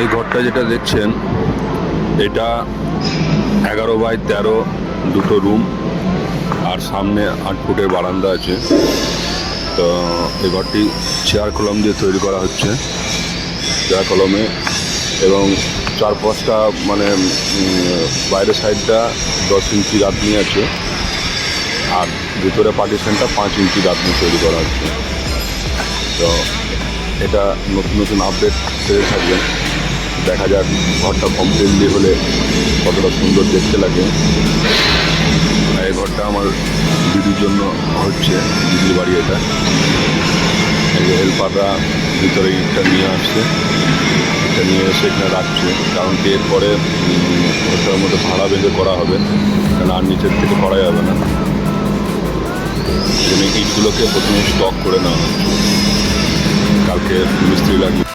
এই ঘরটা যেটা দেখছেন এটা 11x13 দুটো রুম আর সামনে 8 ফুটের বারান্দা আছে। তো এই ঘরটি চেয়ার কলম দিয়ে তৈরি করা হচ্ছে, চেয়ার কলমে, এবং চারপাশটা মানে বাইরের সাইডটা 10 ইঞ্চি গাঁথনি আছে আর ভিতরে পার্টিশনটা 5 ইঞ্চি গাঁথনি তৈরি করা হচ্ছে। তো এটা নতুন নতুন আপডেট পেয়ে থাকবেন। দেখা যাক ঘরটা কমপ্লিটলি হলে কতটা সুন্দর দেখতে লাগে। এই ঘরটা আমার দিদির জন্য হচ্ছে, দিদির বাড়ি এটা। এই যে হেল্পাররা ভিতরে ইটটা নিয়ে আসছে, ইটটা নিয়ে এসে এখানে রাখছে, কারণ কি এরপরে ওটার মধ্যে ভাড়া বেঁধে করা হবে, কারণ আর নিচের থেকে করা যাবে না। এই জন্য ইটগুলোকে প্রথমে স্টক করে নেওয়া হচ্ছে, কালকে মিস্ত্রি লাগবে।